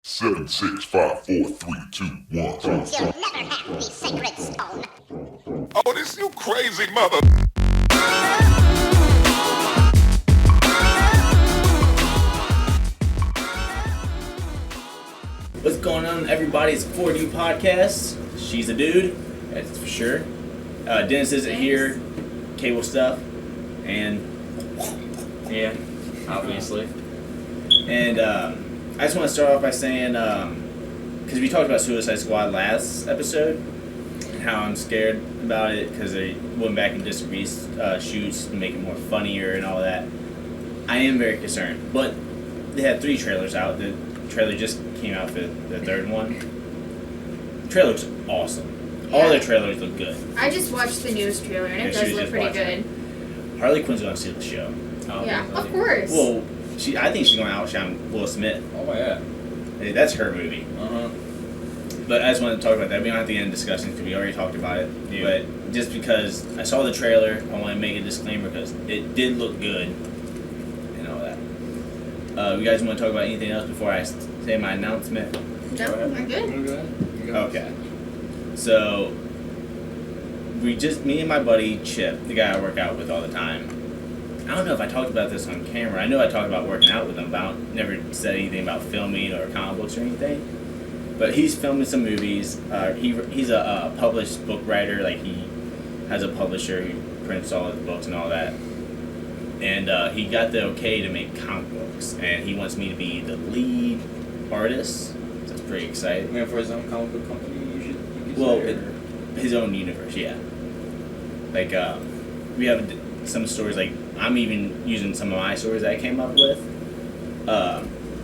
Seven, 6, 5, 4, 3, 2, 1. You'll never have the sacred stone. Oh, this you crazy mother. What's going on, everybody? It's 4D Podcast. She's a dude, that's for sure. Dennis isn't here. Cable stuff. And Yeah, obviously. And I just want to start off by saying, because we talked about Suicide Squad last episode, and how I'm scared about it because they went back and just shoots to make it more funnier and all that. I am very concerned. But they had 3 trailers out. The trailer just came out for the third one. The trailer looks awesome. Yeah. All their trailers look good. I just watched the news trailer and it Yeah, she does was look just pretty watching good. Harley Quinn's going to steal the show. Oh, Yeah, definitely. of course. Well, I think she's going to outshine Will Smith. Oh, yeah. Hey, that's her movie. Uh-huh. But I just want to talk about that. We don't have to get into discussion because we already talked about it. Yeah. But just because I saw the trailer, I want to make a disclaimer because it did look good and all that. You guys want to talk about anything else before I say my announcement? No, we're good. Go ahead. Okay. So, me and my buddy Chip, the guy I work out with all the time, I don't know if I talked about this on camera. I know I talked about working out with him, but I never said anything about filming or comic books or anything. But he's filming some movies. He's a published book writer. Like, he has a publisher who prints all his books and all that. And he got the okay to make comic books. And he wants me to be the lead artist. So it's pretty exciting. I mean, for his own comic book company, you could Well, say, or- his own universe, yeah. Like, we have some stories, like, I'm even using some of my stories that I came up with.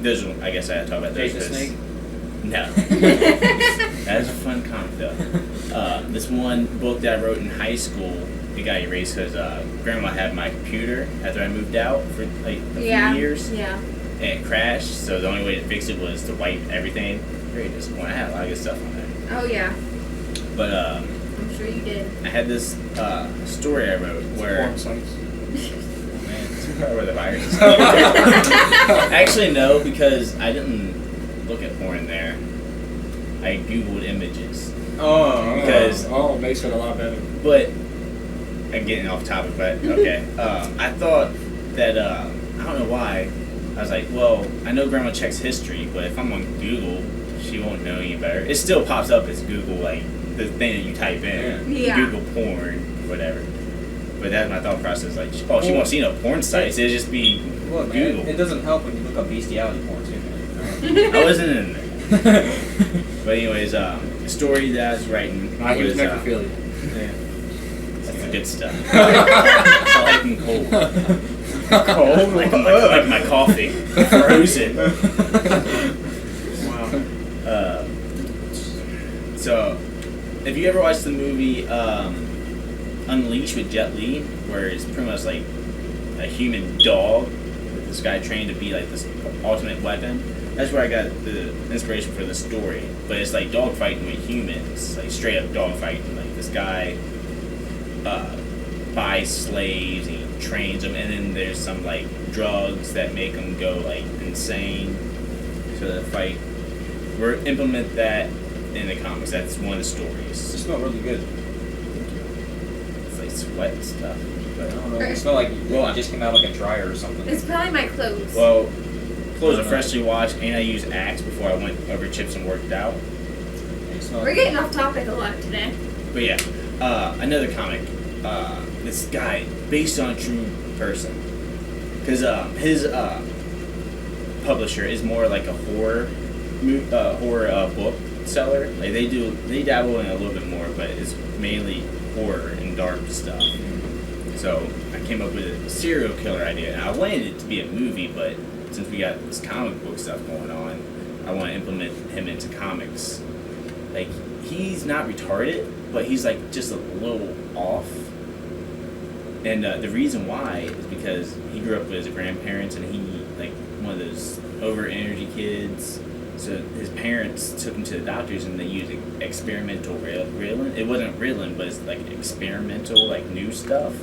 Those, I guess I had to talk about those. Jake the Snake? No. That's a fun comic, though. This one book that I wrote in high school, it got erased because Grandma had my computer after I moved out for, like, a few years. Yeah. And it crashed, so the only way to fix it was to wipe everything. Very disappointing. I had a lot of good stuff on there. Oh, yeah. But, I'm sure you did. I had this story I wrote where... Porn sites. where the virus is. Actually, no, because I didn't look at porn there. I Googled images. Oh, Because- oh, makes it a lot better. But, I'm getting off topic, but okay. I thought that, I don't know why, I was like, well, I know Grandma checks history, but if I'm on Google, she won't know any better. It still pops up as Google, like, the thing that you type in. Yeah. Google porn, whatever. But that's my thought process. Like, she won't see no porn sites. It'll just be Look, Google. man, it doesn't help when you look up bestiality porn, too. I wasn't in there. But anyways, the story that I was writing He was was, necrophilia. yeah, that's the good stuff. I like them cold. Cold? Like my coffee. Frozen. Wow. So, have you ever watched the movie Unleashed with Jet Li, where it's pretty much like a human dog with this guy trained to be like this ultimate weapon? That's where I got the inspiration for the story. But it's like dog fighting with humans, like straight up dog fighting. Like this guy buys slaves, and he trains them, and then there's some like drugs that make them go like insane. So the fight, we're implement that in the comics. That's one of the It stories. smells really good. It's like sweat and stuff. I But, don't know. It smells like Well, it just came out like a dryer or something. It's probably my clothes. well, clothes are freshly washed, and I used Axe before I went over chips and worked out. It smells We're getting off topic a lot today. But yeah, another comic. This guy, based on a true person, because his publisher is more like a horror book seller. Like they dabble in a little bit more, but it's mainly horror and dark stuff. So I came up with a serial killer idea, and I wanted it to be a movie, but since we got this comic book stuff going on, I want to implement him into comics. Like, he's not retarded, but he's like just a little off. And the reason why is because he grew up with his grandparents, and he like one of those over energy kids. So his parents took him to the doctors, and they used experimental Ritalin. It wasn't Ritalin, but it's like experimental, like new stuff.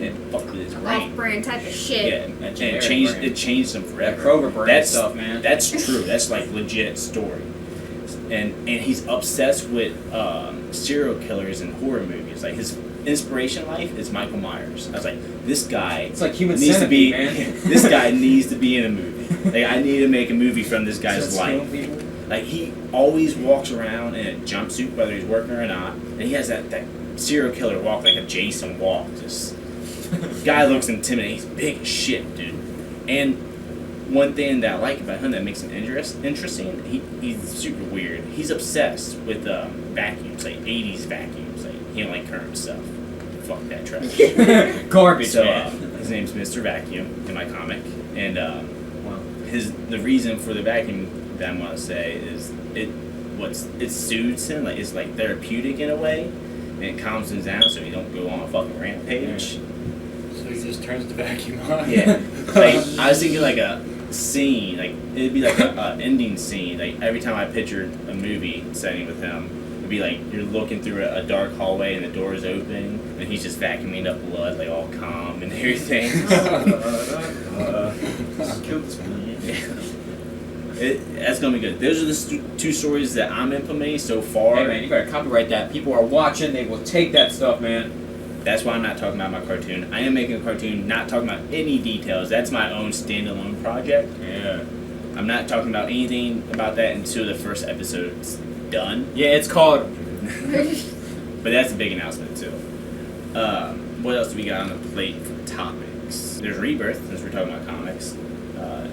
it fucked with his brain. Off-brand type of shit. Yeah, and it generic changed brand. it changed him forever. That Kroger brand That's stuff, man. That's true. That's like legit story. And he's obsessed with serial killers and horror movies. Like his inspiration life is Michael Myers. I was like, this guy It's like Human needs to be Centipede, man. this guy needs to be in a movie. Like I need to make a movie from this guy's Just life. killing people. Like he always walks around in a jumpsuit, whether he's working or not, and he has that serial killer walk, like a Jason walk. Just guy looks intimidating. He's big as shit, dude. And one thing that I like about him that makes him interesting, he's super weird. He's obsessed with vacuums, like 80s vacuums. Like he don't like current stuff. Fuck that trash. Garbage, So man. his name's Mr. Vacuum in my comic, and Wow. the reason for the vacuum that I'm gonna say is it soothes him, like it's like therapeutic in a way, and it calms him down so he don't go on a fucking rampage. So he just turns the vacuum on. Yeah, like I was thinking like a scene, like it'd be like a ending scene. Like every time I pictured a movie setting with him, it'd be like you're looking through a dark hallway and the door is open and he's just vacuuming up blood, like all calm and everything. Killed this man. That's gonna be good. Those are the two stories that I'm implementing so far. Hey man, you better copyright that. People are watching. They will take that stuff, man. That's why I'm not talking about my cartoon. I am making a cartoon, not talking about any details. That's my own standalone project. Yeah. I'm not talking about anything about that until the first episode's done. Yeah, it's called. But that's a big announcement too. What else do we got on the plate for topics? There's Rebirth, since we're talking about comics.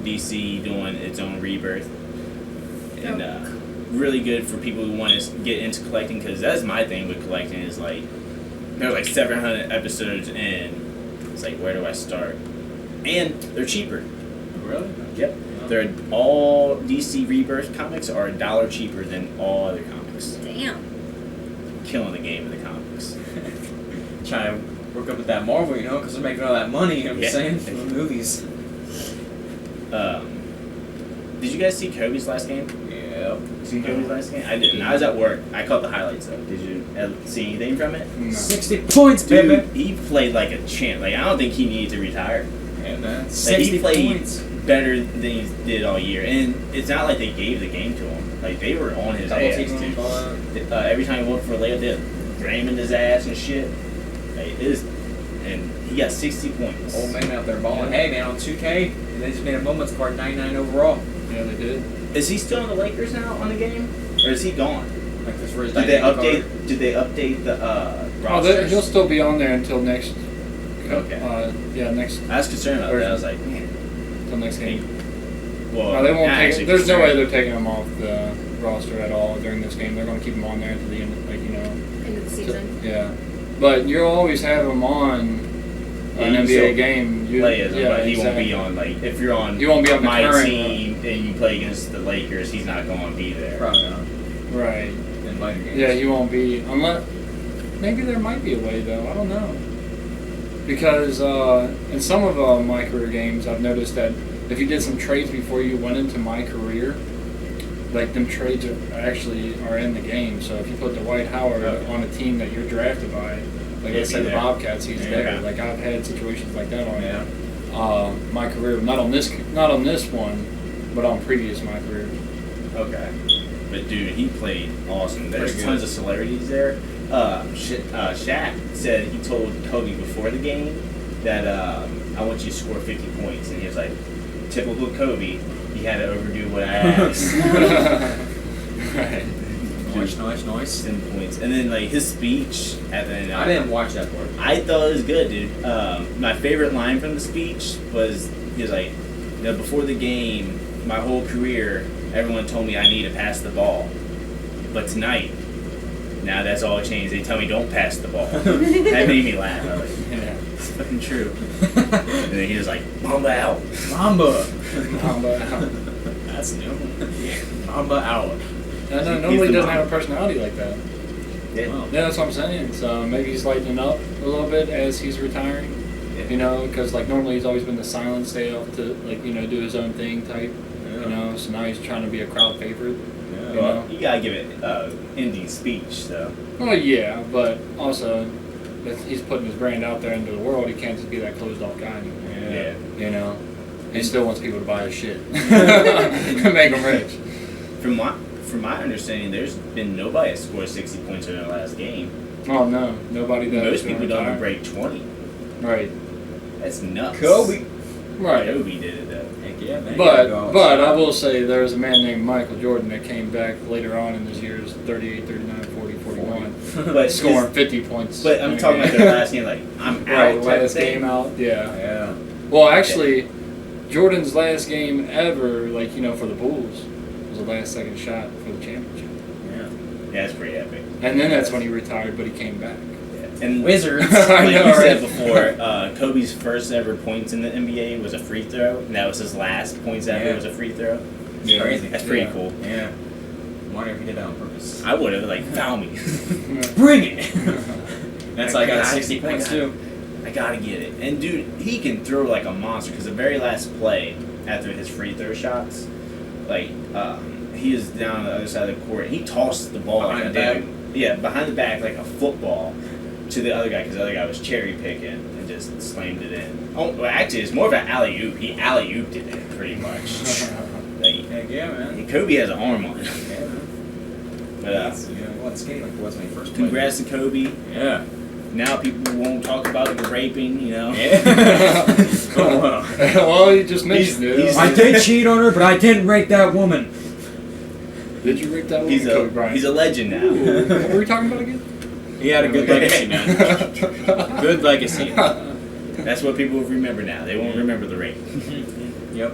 DC doing its own Rebirth. And really good for people who want to get into collecting, because that's my thing with collecting is like, there's like 700 episodes in. It's like, where do I start? And they're cheaper. Really? Yep. They're all DC Rebirth comics are $1 cheaper than all other comics. Damn. Killing the game of the comics. Trying to work up with that Marvel, you know, because they're making all that money. You know what Yeah. I'm saying? From the movies. Did you guys see Kobe's last game? Yep. See Kobe's last game? I didn't. I was at work. I caught the highlights though. Did you see anything from it? No. 60 points, Dude, baby. he played like a champ. Like I don't think he needed to retire. Yeah, man. Like, 60 he played points. better than he did all year, and it's not like they gave the game to him. Like they were on his Double ass teaming him, too. all that. Every time he went for a layup, they're ramming his ass and shit. Like it is, and he got 60 points. Old man out there balling. Hey, man, on 2K, they just made a moments card 99 overall. Yeah, they did. Is he still on the Lakers now on the game, or is he gone? Like this for his Did they dynamic update? card. Did they update the Oh, rosters? he'll still be on there until next. Okay. Yeah, next I was concerned about that. I was like, man. until next game. Well, No, they won't not take. actually There's no way concerned. they're taking him off the roster at all during this game. They're going to keep him on there until the end, like you know. End of the season. Yeah, but you'll always have him on Yeah, an you NBA still game. You, play as him, but he exactly. won't be on. Like if you're on, You won't be on the my current team and you play against the Lakers, he's not going to be there. Probably not. Right. In later games. Yeah, he won't be unless. Maybe there might be a way though. I don't know. Because in some of my career games, I've noticed that if you did some trades before you went into my career, like them trades are in the game. So if you put Dwight Howard on a team that you're drafted by, like He'll let's say be the there. Bobcats, he's Yeah. there. Like I've had situations like that on Yeah. my career, not on this one, but on previous my career. Okay. But dude, he played awesome. There's Pretty tons good. of celebrities there. Shaq said he told Kobe before the game that I want you to score 50 points, and he was like, typical Kobe, he had to overdo what I asked. Right. Nice. 10 points, and then like his speech at the end. I didn't watch that part. I thought it was good, dude. My favorite line from the speech was he was like, you know, before the game, my whole career, everyone told me I need to pass the ball, but tonight, now that's all changed. They tell me don't pass the ball. That made me laugh. I was like, yeah, it's fucking true. And then he was like, Mamba out. Mamba. That's new. Mamba out. I know, He's normally the doesn't mom. have a personality like that. Yeah. Wow. Yeah, that's what I'm saying. So maybe he's lightening up a little bit as he's retiring. Yeah. You know, because like normally he's always been the silent stay off to like you know do his own thing type. Yeah. You know, so now he's trying to be a crowd favorite. Yeah. Well, you gotta give it ending speech, though. Well, yeah, but also that he's putting his brand out there into the world. He can't just be that closed off guy anymore. Yeah. You know, he still wants people to buy his shit, make him rich. From my understanding, there's been nobody that scored 60 points in their last game. Oh no, nobody does. Most people don't even break 20. Right. That's nuts. Kobe. Right. Kobe did it though. Heck yeah, man. But I will say there was a man named Michael Jordan that came back later on in his years, 38, 39, 40, 41, But scoring 50 points. But I'm talking about their last game, like I'm right, out. Type last thing. game out. Yeah. Yeah. Well, actually, Jordan's last game ever, like, you know, for the Bulls, was the last second shot for the championship. Yeah, that's pretty epic. And then that's when he retired, but he came back. And Wizards. I like know, you right? said before, Kobe's first ever points in the NBA was a free throw, and that was his last points ever was a free throw. Yeah. Crazy. That's pretty cool. Yeah. I wonder if he did that on purpose. I would have like foul me. Bring it! That's like I got got 60 it. points too. I gotta get it. And dude, he can throw like a monster because the very last play after his free throw shots, like he is down on the other side of the court and he tossed the ball Behind like the a back? behind the back like a football to the other guy because the other guy was cherry picking and just slammed it in. Oh, well, actually, it's more of an alley oop. He alley ooped it in pretty much. Like, Heck yeah, man. Kobe has an arm on it. Yeah, man. But What skate like was when he first played. congrats to Kobe. Yeah. Now people won't talk about him raping, you know. Yeah. Oh, wow. Well, you just mentioned it. he's- I did cheat on her, but I didn't rape that woman. Did you rape that woman, He's Kobe Bryant? a legend now. What were we talking about again? He had a good legacy, man. Good legacy. That's what people will remember now. They won't remember the rape. Yep.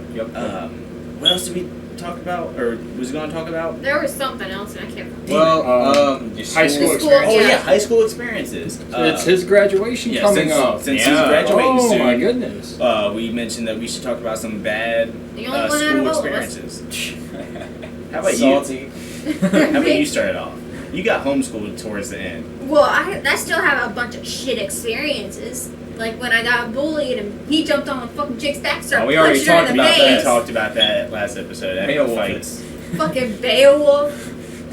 What else did we talk about, or was going to talk about? There was something else, and I can't. Well, High school The school- experience. Oh Yeah. yeah, high school experiences. It's his graduation yeah, coming up. Since Yeah. he's graduating Oh soon. my goodness. We mentioned that we should talk about some bad The only one out school of all of us. experiences. How about Salty. you? How about you start it off? You got homeschooled towards the end. Well, I still have a bunch of shit experiences. Like when I got bullied and he jumped on a fucking chick's back, started Oh, we already punching her in talked the about We face. talked about that last episode. That Beowulf fights. Fucking Beowulf.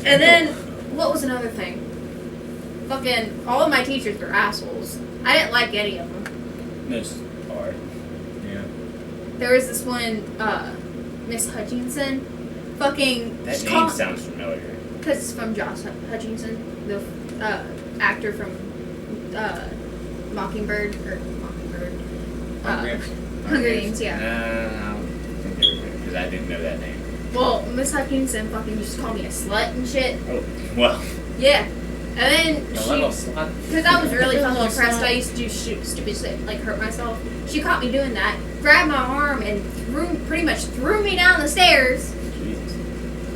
And then, what was another thing? Fucking, all of my teachers were assholes. I didn't like any of them. Most hard. Yeah. There was this one, Miss Hutchinson. Fucking, That she name called- sounds familiar. Because it's from Josh Hutchinson, the actor from Mockingbird, Hunger Games, yeah. Because I didn't know that name. Well, Miss Hutchinson fucking used to call me a slut and shit. Oh, well. Yeah. And then A little slut. because I was really fucking depressed, I used to do stupid shit, like hurt myself. She caught me doing that, grabbed my arm, and pretty much threw me down the stairs. Jesus.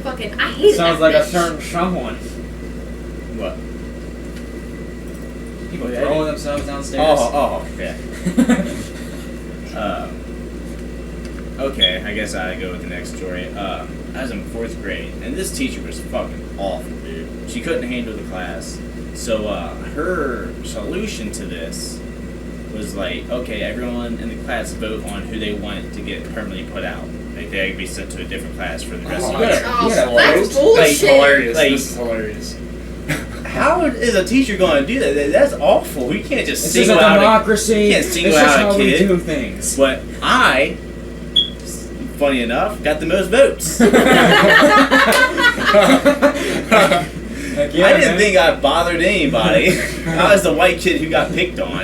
Fucking, I hated Sounds that like a bitch. certain someone. What? People Yeah, throwing I themselves downstairs. Oh, yeah. Okay, I guess I go with the next story. I was in 4th grade, and this teacher was fucking awful, dude. She couldn't handle the class. So, her solution to this was like, okay, everyone in the class vote on who they want to get permanently put out. Like, they could be sent to a different class for the rest of the yeah. year. Oh, Yeah, that's This is bullshit. hilarious. Like- This is hilarious. How is a teacher going to do that? That's awful. We can't just This is a single out democracy. can't This single is out a how we kid. do things. But I, funny enough, got the most votes. Heck yeah, I didn't man. think I bothered anybody. I was the white kid who got picked on.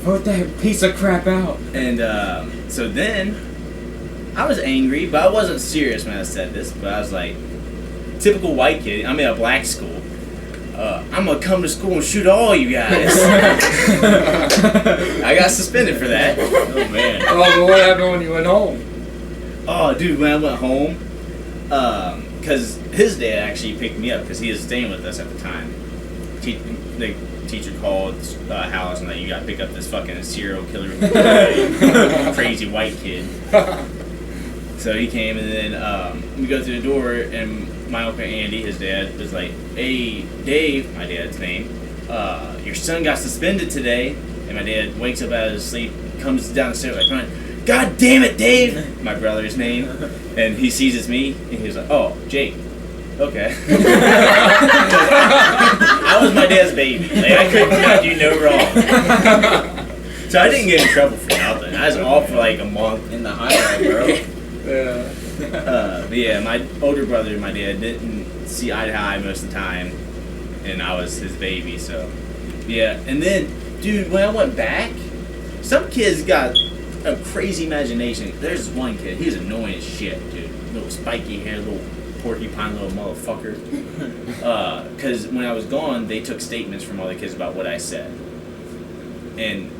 Vote that piece of crap out. And so then, I was angry, but I wasn't serious when I said this. But I was like, typical white kid, I'm in a black school. I'm gonna come to school and shoot all you guys. I got suspended for that. Oh man. Oh, but what happened when you went home? Oh, dude, when I went home, because his dad actually picked me up because he was staying with us at the time. The teacher called house and like, you got to pick up this fucking serial killer, crazy white kid. So he came and then we go through the door and my uncle Andy, his dad, was like, "Hey, Dave," my dad's name, "your son got suspended today." And my dad wakes up out of his sleep, comes down the stairs like crying, "God damn it, Dave!" My brother's name. And he sees it's me, and he's like, "Oh, Jake, Okay. I was my dad's baby. Like, I could not do no wrong. So I didn't get in trouble for nothing. I was off for like a month. In the highway, bro. Yeah. But yeah, my older brother and my dad didn't see eye to eye most of the time, and I was his baby, so yeah. And then, dude, when I went back, some kids got a crazy imagination. There's this one kid, he's annoying as shit, dude. Little spiky hair, little porcupine little motherfucker. Because when I was gone, they took statements from all the kids about what I said. And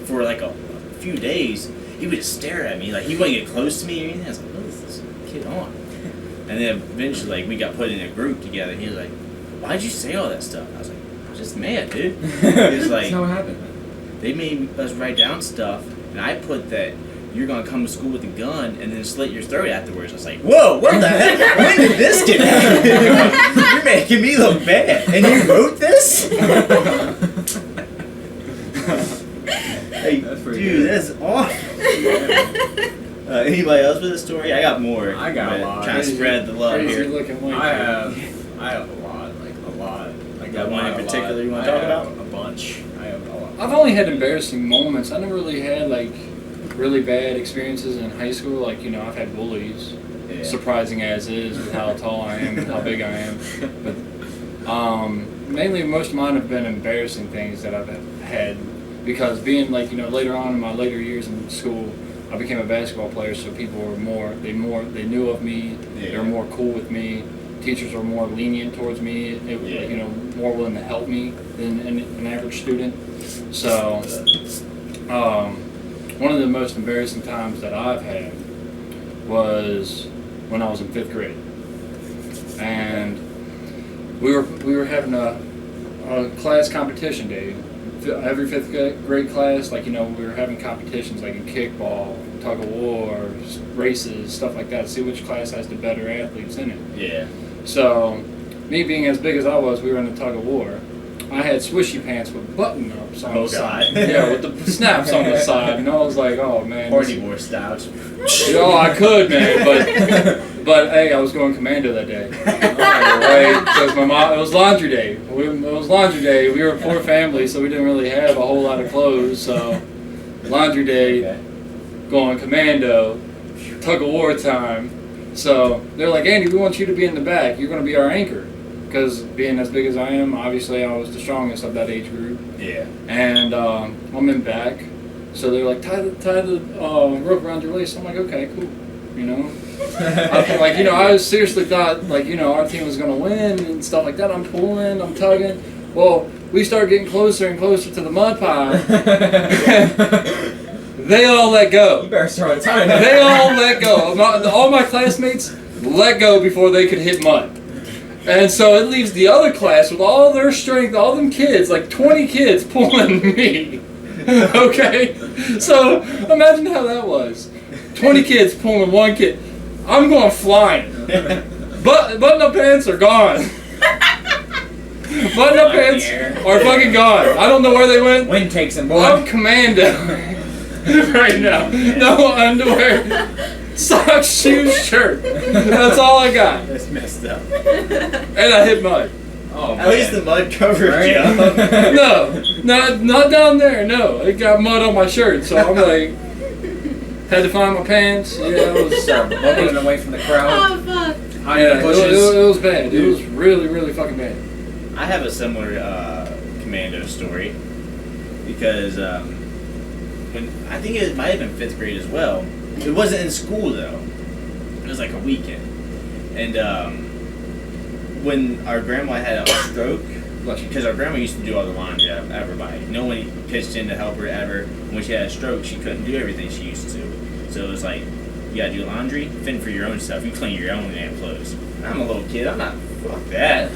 for like a few days, he would just stare at me. Like, he wouldn't get close to me or anything. I was like, what is this kid on? And then eventually, like, we got put in a group together. He was like, why'd you say all that stuff? I was like, I was just mad, dude. He was like, That's not what happened. they made us write down stuff, and I put that you're gonna come to school with a gun and then slit your throat afterwards. I was like, whoa, what the heck? When did this get happened? You're making me look bad. And you wrote this? Hey, That's pretty dude, good. that's awful. Anybody else with a story? I got more. I got a but lot. Trying to spread the love Crazy here. looking white I kid. have a lot. I Got one in a lot. particular you wanna I talk have about? A bunch. I have a lot. I've only had embarrassing moments. I never really had like really bad experiences in high school. Like, you know, I've had bullies. Yeah. Surprising as is with how tall I am and how big I am. But mainly most of mine have been embarrassing things that I've had because being like, you know, later on in my later years in school, I became a basketball player, so people were they knew of me. They were more cool with me. Teachers were more lenient towards me. They were, you know, more willing to help me than an average student. So, one of the most embarrassing times that I've had was when I was in 5th grade, and we were having a class competition day. Every 5th grade class, like, you know, we were having competitions like in kickball, tug of war, races, stuff like that. See which class has the better athletes in it. Yeah. So, me being as big as I was, we were in the tug of war. I had swishy pants with button ups on the side. God. Yeah, with the snaps on the side. And I was like, oh man. Party boy style. Oh, I could, man, but hey, I was going commando that day. Right? Because my mom, it was laundry day. It was laundry day. We were a poor family, so we didn't really have a whole lot of clothes. So, laundry day, going commando, tug of war time. So they're like, Andy, we want you to be in the back. You're going to be our anchor. Because being as big as I am, obviously I was the strongest of that age group. Yeah. And I'm in back. So they're like, tie the rope around your waist. I'm like, okay, cool. You know? I seriously thought, like, you know, our team was going to win and stuff like that. I'm pulling, I'm tugging. Well, we start getting closer and closer to the mud pile. They all let go. You better start time. They all let go. All my classmates let go before they could hit mud. And so it leaves the other class with all their strength, all them kids, like 20 kids pulling me. Okay? So imagine how that was. 20 kids pulling one kid. I'm going flying. Button-up pants are gone. Button-up pants are fucking gone. I don't know where they went. Wind takes them, boy. I'm commando right now. No underwear, socks, shoes, shirt. That's all I got. That's messed up. And I hit mud. Oh, At least the mud covered Right? you. No, not down there. No, it got mud on my shirt. So I'm like, had to find my pants. Yeah, it was. Bubbling away from the crowd. Oh fuck. Hiding in Yeah, the bushes. it was bad. It was really, really fucking bad. I have a similar commando story because when I think it might have been 5th grade as well. It wasn't in school though. It was like a weekend, and when our grandma had a stroke, because our grandma used to do all the laundry of everybody. No one pitched in to help her ever. When she had a stroke, she couldn't do everything she used to. So it was like, you gotta do laundry, fend for your own stuff. You clean your own damn clothes. I'm a little kid. I'm not. Fuck that.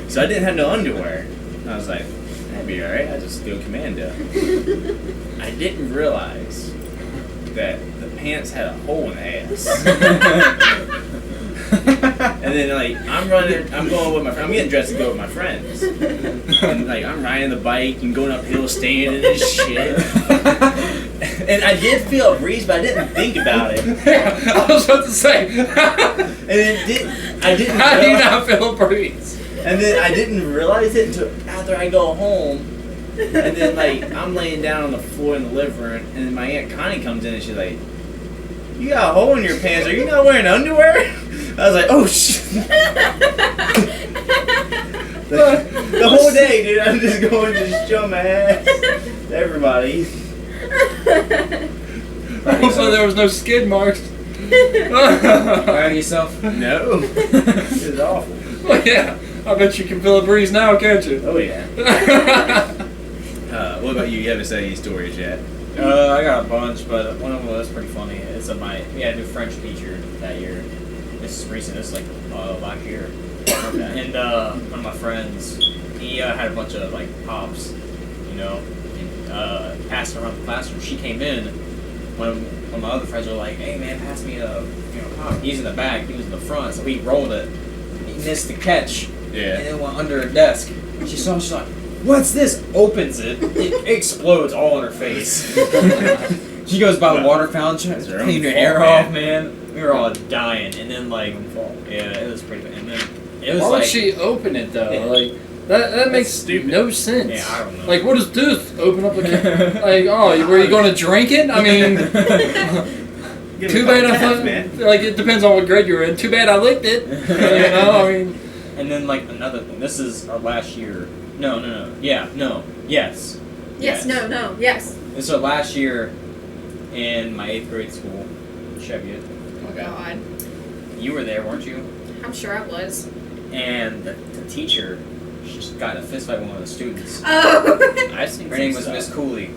So I didn't have no underwear. I was like, that'd be alright. I just go commando. I didn't realize that the pants had a hole in the ass. And then, like, I'm going with my friend. I'm getting dressed to go with my friends. And, like, I'm riding the bike and going uphill, standing and shit. And I did feel a breeze, but I didn't think about it. I was about to say. then I didn't. How do you realize- not feel a breeze? And then I didn't realize it until after I go home. And then, like, I'm laying down on the floor in the living room, and then my Aunt Connie comes in and she's like, "You got a hole in your pants. Are you not wearing underwear?" I was like, "Oh, shit." The whole day, dude, I'm just going to just show my ass to everybody. So there was no skid marks. Proud of yourself? No. It was awful. Well, yeah, I bet you can feel a breeze now, can't you? Oh, yeah. What about you? You haven't said any stories yet. I got a bunch, but one of them was pretty funny. It's we had a new French teacher that year. This is recent. This is like last year. And one of my friends, he had a bunch of like pops, you know, and passed around the classroom. She came in. One of my other friends were like, "Hey man, pass me a pop." He's in the back. He was in the front, so he rolled it. He missed the catch. Yeah. And it went under her desk. She saw him. She's like, "What's this?" Opens it. It explodes all in her face. She goes by the water fountain, That's her own cleaned her fault, hair man. off, man. We were all dying, and then like, yeah, it was pretty bad. And then it was Why like, would she open it though? Yeah. Like that makes stupid. no sense. Yeah, I don't know. Like, what is this? Open up a can. Like, oh, were you going to drink it? I mean, Give too me a bad couple I tabs, thought. man. Like, it depends on what grade you're in. Too bad I licked it. You know, I mean, And then like another thing. This is our last year. No. Yeah, no. Yes. Yes, no, no, yes. This is our last year in my 8th grade school, Cheviot. Oh God. You were there, weren't you? I'm sure I was. And the teacher, she just got in a fist fight with one of the students. Oh. I've seen Her name some was stuff. Miss Cooley.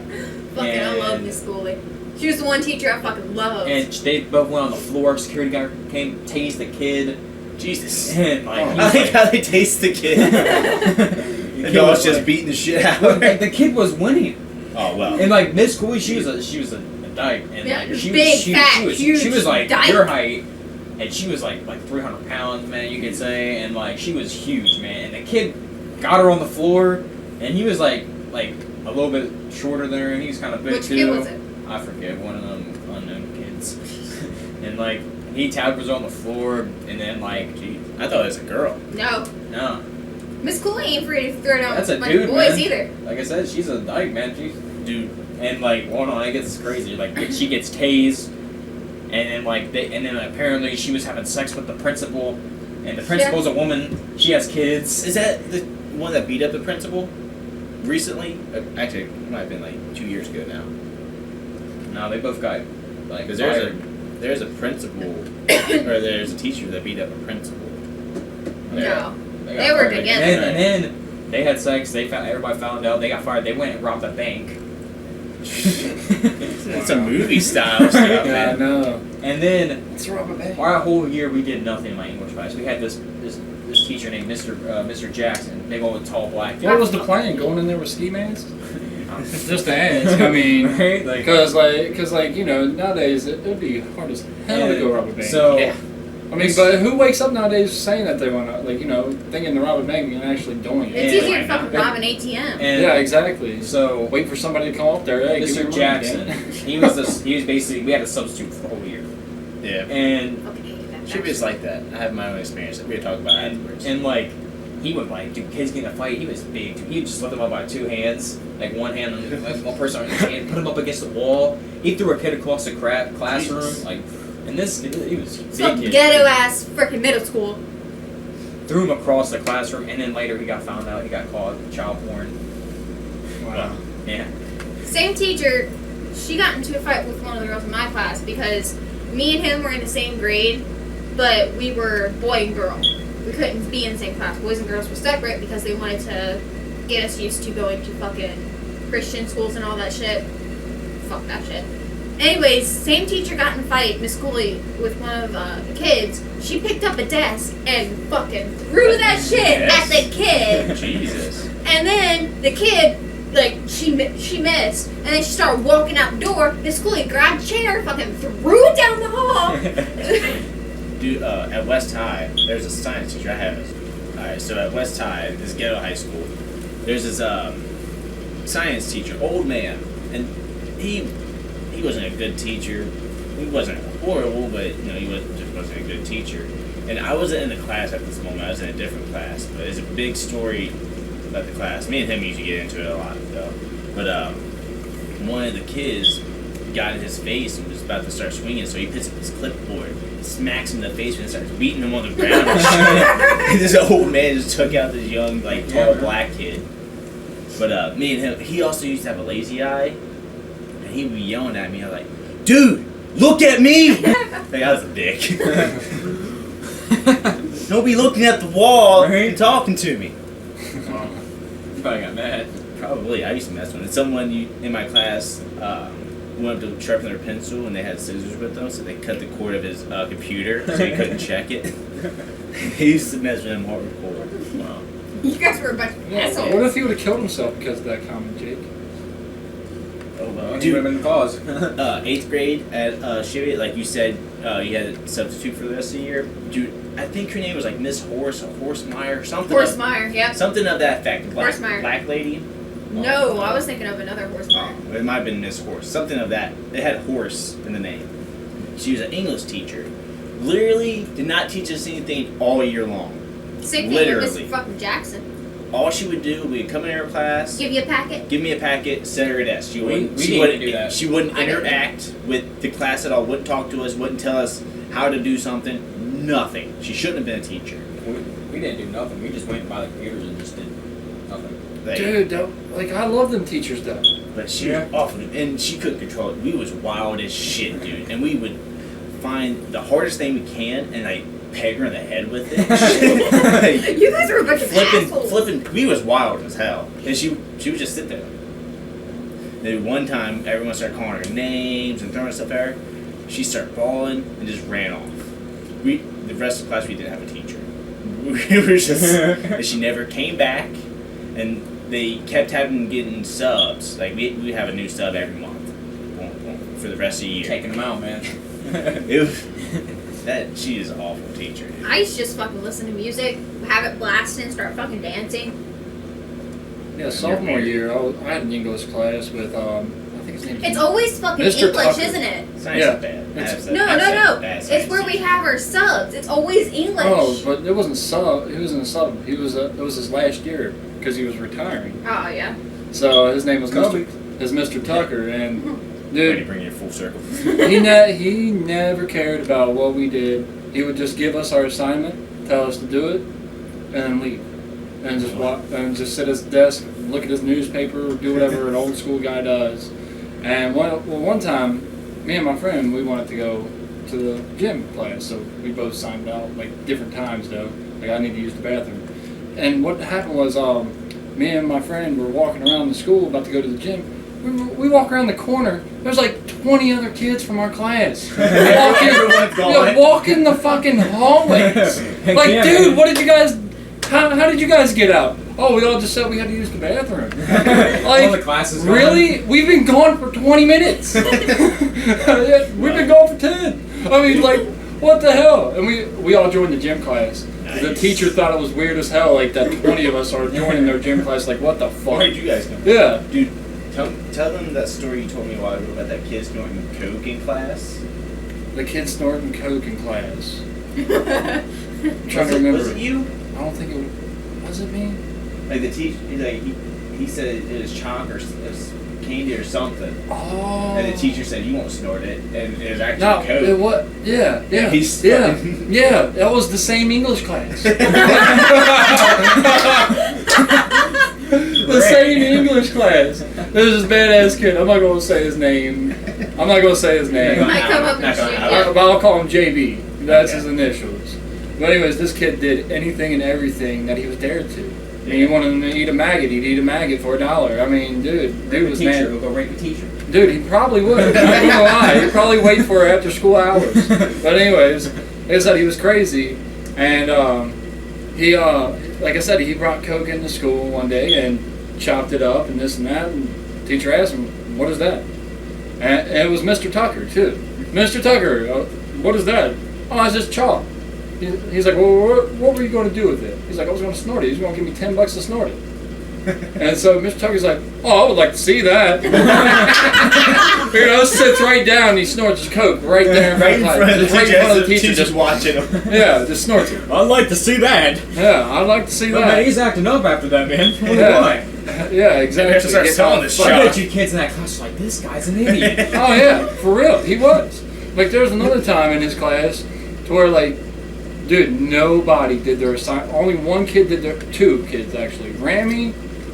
Fucking, I love Miss Cooley. She was the one teacher I fucking loved. And they both went on the floor. Security guard came, tased the kid. Jesus. And like, he I was like like, how they taste the kid. the The kid dog's was just like- beating the shit out Well, of like, her. the kid was winning. Oh, well. And like Miss Cooley, she was a dyke, and Yeah, like she big, was she, fat, she was huge she was like dyke. your height, and she was like 300 pounds, man, you could say, and like she was huge, man. And the kid got her on the floor, and he was like a little bit shorter than her, and he was kind of big Which too. kid was it? I forget, one of them unknown kids. And like he tackled her on the floor, and then like I thought it was a girl. No. no, Miss Cooley ain't free to throw down That's with a bunch dude, of boys man. either. like I said, she's a dyke, man. She's dude, and like hold on, it gets crazy. Like she gets tased, and then apparently she was having sex with the principal, and the principal's a woman. She has kids. Is that the one that beat up the principal recently? Actually, it might have been like 2 years ago now. No, they both got like Because fired. there's a principal, or there's a teacher that beat up a principal. No. got They were fired. together. And then they had sex. Everybody found out. They got fired. They went and robbed a bank. It's a movie style stuff, yeah, I man. know. And then Let's rob a bank. our whole year we did nothing in my English class. We had this teacher named Mr. Jackson, big old tall black. What was the plan? Going in there with ski masks? Just to ask. I mean, Right? Like, because you know, nowadays it would be hard as hell to go rob a bank. So Yeah. I mean, but who wakes up nowadays saying that they want to, like, you know, thinking to rob a bank and actually doing it? It's Yeah, easier I to fucking know. rob an ATM. and Yeah, exactly. so Wait for somebody to come up there. Hey, give me your Mr. money, Jackson, man. he was basically, we had a substitute for the whole year, Yeah. and Fucking hate that. Should be just like that. I have my own experience that we were talking about afterwards. and like he would like, dude, kids get in a fight. He was big. Dude. He'd just lift them up by two hands, like one hand, on, like one person on his hand, put him up against the wall. He threw a kid across the classroom, Jesus. like, and this he was a big Some kid. ghetto ass freaking middle school. Threw him across the classroom, and then later he got found out. He got caught with child porn. Wow. Yeah. Same teacher, she got into a fight with one of the girls in my class because me and him were in the same grade, but we were boy and girl. We couldn't be in the same class. Boys and girls were separate because they wanted to get us used to going to fucking Christian schools and all that shit. Fuck that shit. Anyways, same teacher got in a fight, Miss Cooley, with one of the kids. She picked up a desk and fucking threw that shit at the kid. Jesus. And then the kid, like, she missed. And then she started walking out the door. Miss Cooley grabbed a chair, fucking threw it down the hall. Dude, at West High, there's a science teacher I have. Alright, so at West High, this ghetto high school, there's this science teacher, old man, and he wasn't a good teacher. He wasn't horrible, but you know, just wasn't a good teacher. And I wasn't in the class at this moment. I was in a different class. But it's a big story about the class. Me and him used to get into it a lot, though. But one of the kids got in his face and was about to start swinging, so he picks up his clipboard, smacks him in the face, and starts beating him on the ground. And this old man just took out this young, like, tall black kid. But me and him, he also used to have a lazy eye, and he would be yelling at me. I was like, dude, look at me! Like, I was a dick. Don't be looking at the wall and talking to me. You probably got mad. Probably. I used to mess with it. Someone in my class went up to sharpen their pencil, and they had scissors with them, so they cut the cord of his computer so he couldn't check it. He used to mess with him hardcore. Wow. You guys were a bunch of assholes. What if he would have killed himself because of that comment, Jake? Oh, well. You would have been the cause. 8th grade at Chivy, like you said, you had a substitute for the rest of the year. Dude, I think her name was like Miss Horse or Horsemeyer, something. Horsemeyer, yep. Something of that effect. Horsemeyer. Black lady. No, I was thinking of another Horsemeyer. It might have been Miss Horse. Something of that. It had horse in the name. She was an English teacher. Literally did not teach us anything all year long. Same thing with Mr. fucking Jackson. All she would do, we'd come in her class, Give you a packet? give me a packet, set her at desk. She wouldn't. we She didn't wouldn't do that. She wouldn't I didn't. interact with the class at all. Wouldn't talk to us. Wouldn't tell us how to do something. Nothing. She shouldn't have been a teacher. We didn't do nothing. We just went by the computers and just did nothing. Like, Dude, I love them teachers though. But she was awful, and she couldn't control it. We was wild as shit, dude. And we would find the hardest thing we can, and like peg her in the head with it. Like, You guys were a bunch of assholes. flipping. We was wild as hell, and she would just sit there. Then one time, everyone started calling her names and throwing stuff at her. She started bawling and just ran off. The rest of the class, we didn't have a teacher. We were just, and she never came back, and they kept getting subs. Like we have a new sub every month for the rest of the year. Taking them out, man. It was, she is an awful teacher. Dude. I used to just fucking listen to music, have it blasting, start fucking dancing. Yeah, sophomore year, I had an English class with I think his name. It's always fucking Mr. English, Tucker. isn't it? It's not Yeah. so bad. No. It's where we have our subs. It's always English. Oh, but it wasn't sub. He wasn't a sub. It was his last year because he was retiring. Oh, yeah. So his name was Kobe. Mr. Tucker, and Dude, dude, bring it full circle. he never cared about what we did. He would just give us our assignment, tell us to do it, and then leave, and just just sit at his desk, look at his newspaper, do whatever an old school guy does. And one time, me and my friend, we wanted to go to the gym class, so we both signed out like different times though. Like I need to use the bathroom, and what happened was me and my friend were walking around the school about to go to the gym. We walk around the corner. There's like 20 other kids from our class walking the fucking hallways. Like, Yeah, dude, man. what did you guys? How did you guys get out? Oh, we all just said we had to use the bathroom. All the classes. Really? We've been gone for 20 minutes. We've been gone for 10. I mean, like, what the hell? And we all joined the gym class. Nice. The teacher thought it was weird as hell, like that 20 of us are joining their gym class. Like, what the fuck? Where'd you guys go? Yeah. Dude, tell them that story you told me a while ago about that kid snorting coke in class. The kid snorting coke in class. I'm trying to remember. Was it you? I don't think it was it me? Like the teacher, like he said it was chalk or candy or something, Oh. and the teacher said you won't snort it, and it was actually No, coke. it was. Yeah. He's Yeah. fucking- Yeah. That was the same English class. The same English class. There's this badass kid. I'm not gonna say his name. Might come up and Not shoot gonna- you. But I'll call him JB. That's Okay. his initials. But anyways, this kid did anything and everything that he was dared to. I mean, he wanted him to eat a maggot. He'd eat a maggot for $1. I mean, dude was teacher. mad. We'll go rape the teacher. Dude, he probably would. I'm not gonna lie. He'd probably wait for her after school hours. But anyways, like I said, he was crazy, and he, like I said, he brought coke into school one day and chopped it up and this and that. And the teacher asked him, "What is that?" And it was Mr. Tucker too. Mr. Tucker, what is that? Oh, it's just chalk. He's like, well, what were you going to do with it? He's like, I was going to snort it. He's going to give me $10 to snort it. And so Mr. Tucker's like, oh, I would like to see that. Sits right down and he snorts his coke right there Right in front of the just right in teacher, front of the as teacher. teacher's watching him. Yeah, just snorts it. I'd like to see that. Yeah, I'd like to see But that. man, he's acting up after that, man. What Yeah. Yeah, exactly. Maybe I should start Get selling all this fucked I shit. up. bet you kids in that class are like, this guy's an idiot. Oh yeah, for real, he was. Like there was another time in his class to where like, dude, nobody did their assignment. Only one kid did their, two kids actually, Rami,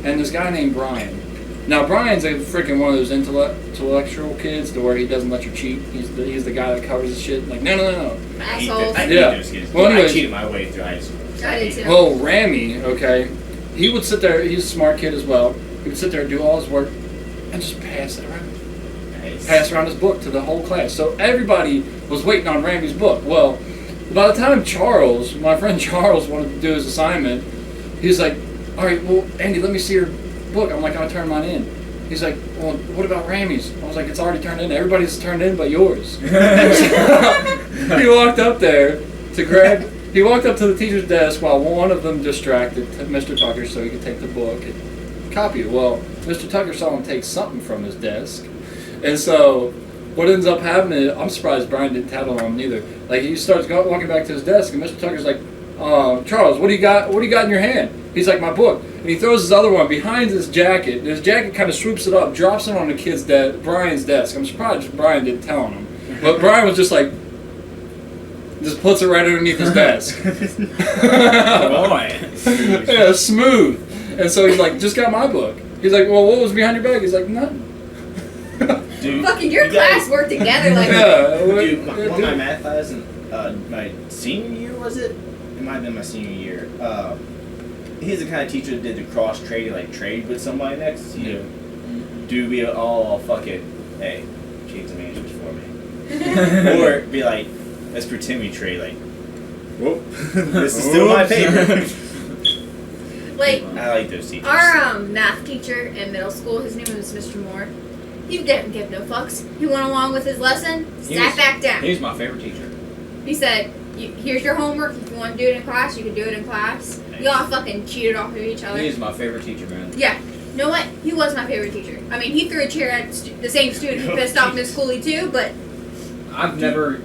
and this guy named Brian. Now Brian's a freaking one of those intellectual kids to where he doesn't let you cheat. He's the guy that covers his shit. Like no. Assholes. I hate Yeah. those kids. Well, I anyways- cheated my way through high school. I did too. Well, Rami, okay, he would sit there. He's a smart kid as well. He would sit there and do all his work and just pass it around. Nice. Pass around his book to the whole class. So everybody was waiting on Rami's book. Well, by the time Charles, my friend Charles, wanted to do his assignment, he's like, all right, well, Andy, let me see your book. I'm like, I'll turn mine in. He's like, well, what about Rami's? I was like, it's already turned in. Everybody's turned in but yours. He walked up there to grab, he walked up to the teacher's desk while one of them distracted Mr. Tucker so he could take the book and copy it. Well, Mr. Tucker saw him take something from his desk. And so what ends up happening, I'm surprised Brian didn't tattle on him neither. Like he starts walking back to his desk and Mr. Tucker's like, Charles, what do you got in your hand? He's like, my book. And he throws his other one behind his jacket. And his jacket kind of swoops it up, drops it on the kid's Brian's desk. I'm surprised Brian didn't tell on him. But Brian was just like, just puts it right underneath his desk. Boy. Yeah, smooth. And so he's like, just got my book. He's like, well, what was behind your bag? He's like, nothing. Dude, Fucking your you guys- class worked together like Yeah. Dude, one yeah, of my dude. math class in my senior year, was it? It might have been my senior year. He's the kind of teacher that did the cross trade, like trade with somebody next to you. Dude, we all fucking, hey, change the managers for me. Or be like, let's pretend we trade, like, whoop, this is still my paper. Like I like those teachers. our math teacher in middle school, his name was Mr. Moore. He didn't give no fucks. He went along with his lesson, sat back down. He was my favorite teacher. He said, here's your homework. If you want to do it in class, you can do it in class. We all fucking cheated off of each other. He is my favorite teacher, man. Yeah. You know what? He was my favorite teacher. I mean, he threw a chair at the same student who pissed off Miss Cooley too, but I've never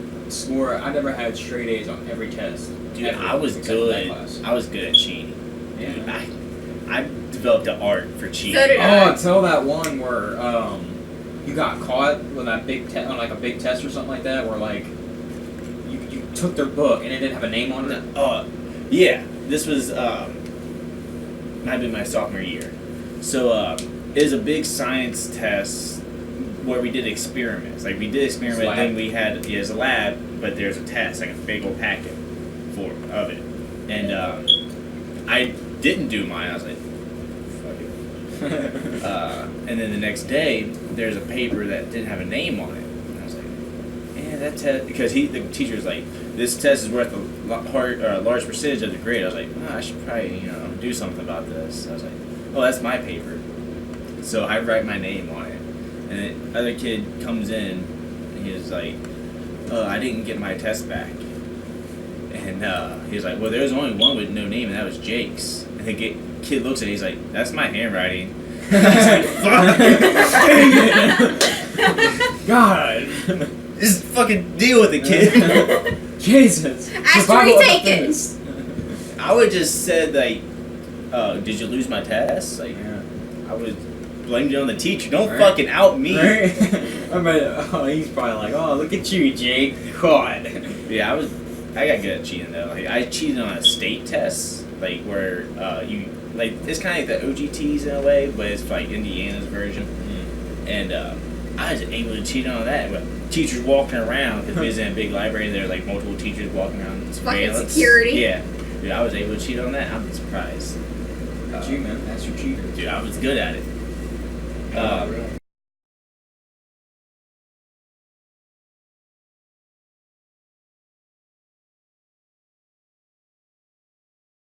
had straight A's on every test. Dude, ever, I was except for that good. class. I was good at cheating. Yeah. Dude, I developed an art for cheating. So did I. Oh, until that one where you got caught with that big on like a big test or something like that, where like you took their book and it didn't have a name on it. Yeah. This was might have been my sophomore year. So it was a big science test where we did experiments. Like we did experiment, Lab. then we had it was a lab, but there's a test, like a big old packet of it. And I didn't do mine. I was like, fuck it. And then the next day, there's a paper that didn't have a name on it. And I was like, yeah, that test, because the teacher was like, this test is worth a large percentage of the grade. I was like, oh, I should probably, do something about this. I was like, oh, that's my paper. So I write my name on it. And the other kid comes in, and he was like, I didn't get my test back. And he was like, well, there was only one with no name, and that was Jake's. And the kid looks at it, he's like, that's my handwriting. I was like, fuck. God, Just fucking deal with it, kid. Jesus. Ask Survival to of the retake it. fittest. I would just said, like, did you lose my test? Like, Yeah. I would blame it on the teacher. Don't Right. fucking out me. Right? I mean, he's probably like, oh, look at you, Jake. God. Yeah, I got good at cheating though. Like I cheated on a state test, like where it's kind of like the OGTs in a way, but it's like Indiana's version. And I was able to cheat on that. But teachers walking around, because we was in a big library, and there were like multiple teachers walking around. Fucking Surveillance. security. Yeah, dude, I was able to cheat on that. I'm surprised. That's you, man. That's your cheater. Dude, I was good at it. Oh, really?